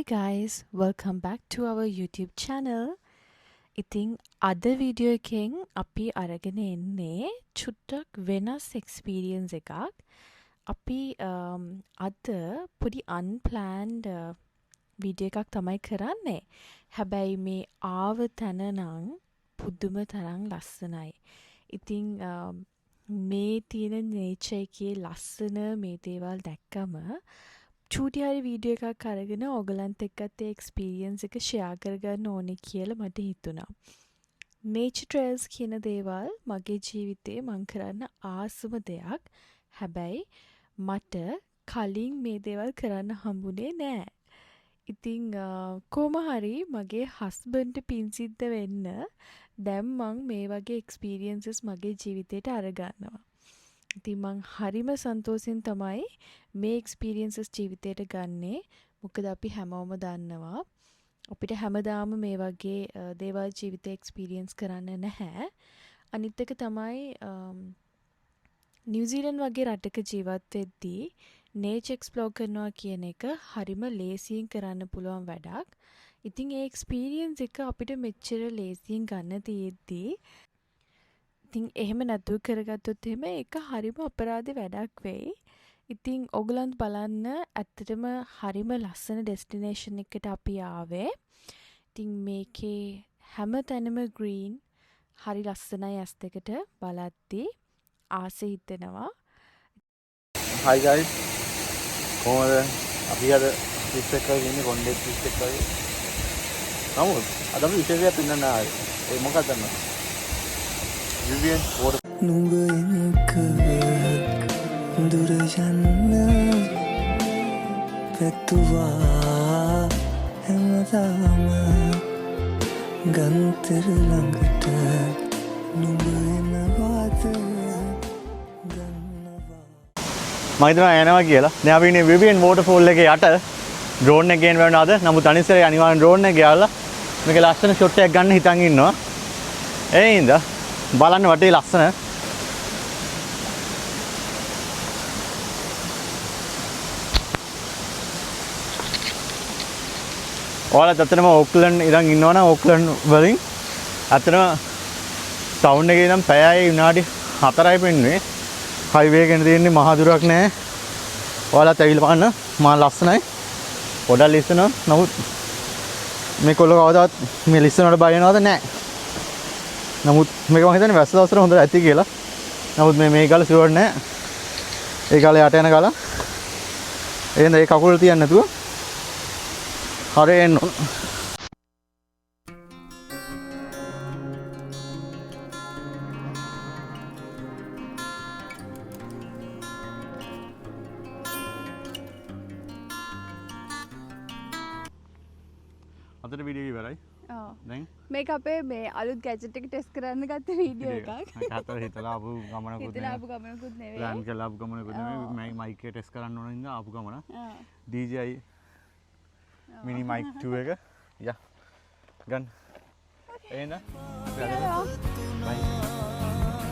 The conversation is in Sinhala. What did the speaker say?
guys, welcome back to our YouTube channel. ඉතින් අද වීඩියෝ එකෙන් අපි අරගෙන එන්නේ චුට්ටක් වෙනස් එක්ස්පීරියන්ස් එකක්. අපි අද පොඩි unplanned වීඩියෝ එකක් තමයි කරන්නේ. හැබැයි මේ ආව තැන නම් පුදුම තරම් ලස්සනයි. ඉතින් මේ තියෙන nature එකේ ලස්සන මේ දේවල් දැක්කම චූටි හරි වීඩියෝ එකක් අරගෙන ඔයගලන්ට එක්කත් ඒ එක්ස්පීරියන්ස් එක ෂෙයා කරගන්න ඕනේ කියලා මට හිතුණා. nature trails කියන දේවල් මගේ ජීවිතේ මම කරන්න ආසම දෙයක්. හැබැයි මට කලින් මේ දේවල් කරන්න හම්බුනේ නෑ. ඉතින් කොහොම හරි මගේ හස්බන්ඩ්ට පින් සිද්ධ වෙන්න දැන් මම මේ වගේ එක්ස්පීරියන්සස් මගේ ජීවිතේට අරගන්නවා. ඉතින් මං හරිම සන්තෝෂෙන් තමයි මේ එක්ස්පීරියන්සස් ජීවිතේට ගන්නේ. මොකද අපි හැමෝම දන්නවා අපිට හැමදාම මේ වගේ දේවල් ජීවිතේ එක්ස්පීරියන්ස් කරන්න නැහැ. අනිත් එක තමයි නිව්සීලන්ත වගේ රටක ජීවත් වෙද්දී නේචර් එක්ස්ප්ලෝර් කරනවා කියන එක හරිම ලේසියෙන් කරන්න පුළුවන් වැඩක්. ඉතින් ඒ එක්ස්පීරියන්ස් එක අපිට මෙච්චර ලේසියෙන් ගන්න තියෙද්දී ඉතින් එහෙම නැතුව කරගත්තොත් එහෙම ඒක හරිම අපරාධ වැඩක් වෙයි. ඉතින් ඔයගලන්ට බලන්න ඇත්තටම හරිම ලස්සන ඩෙස්ටිනේෂන් එකකට අපි ආවේ. ඉතින් මේකේ හැම තැනම ග්‍රීන් හරි ලස්සනයි ඇස් දෙකට බලද්දී ආස හිතෙනවා. Hi guys. කොහමද? අපි අද ට්‍රිප් එකක ඉන්නේ කොණ්ඩේ ට්‍රිප් එකක. නමුත් අද අපි විශේෂයක් පින්නන්න ආවේ. ඒ මොකක්ද දන්නවද? Vivian water. නුඹ එනක දුර යන්න පැතුවා හැමදාම ගන්තර ළඟට නුඹ එනවාද ගන්නවා මම හිතනවා යනවා කියලා. දැන් අපි ඉන්නේ Vivian waterfall එකේ යට drone එකෙන් වෙනවාද? නමුත් අනිසරේ අනිවාර්යෙන් drone එක ගියාලා මේක ලස්සන shot එකක් ගන්න හිතන් ඉන්නවා. ඒ හින්දා බලන්න වටේ ලස්සන ඔයාලත් අතනම ඕක්ලන්ඩ් ඉඳන් ඉන්නවනම් ඕක්ලන්ඩ් වලින් අතනම සවුන්ඩ් එකේ ඉඳන් පැයයි විනාඩි 4යි පෙන්නුවේ හයිවේ එකේ තියෙන්නේ මහ දුරක් නෑ ඔයාලත් ඇවිල්ලා බලන්න මා ලස්සනයි පොඩක් ලිස්සන නමුත් මේ කොල්ල කවදාවත් මේ ලිස්සනට බය වෙනවද නෑ නමුත් මේක මම හිතන්නේ වැස්ස දවසට හොඳට ඇති කියලා. නමුත් මේ ගාල ෂුවර් නෑ. ඒ ගාල යට යන ගාල. එහෙනම් ඒ කකුල තියන්න නැතුව හරේ එන්න ඕන. අදට වීඩියෝ ඉවරයි. ඔව්. දැන් මේක අපේ මේ අලුත් ගැජට් එක ටෙස්ට් කරන්න ගත්ත වීඩියෝ එකක්. හතර හිතලා ආපු ගමනකුත් හිතලා ආපු ගමනකුත් නෙවෙයි. ප්ලෑන් කරලා ආපු ගමනකුත් නෙමෙයි මයික් එක ටෙස්ට් කරන්න ඕන ඉඳන් ආපු ගමන. DJI mini mic 2 එක. යා. ගන්න. එහෙනම්. බයි.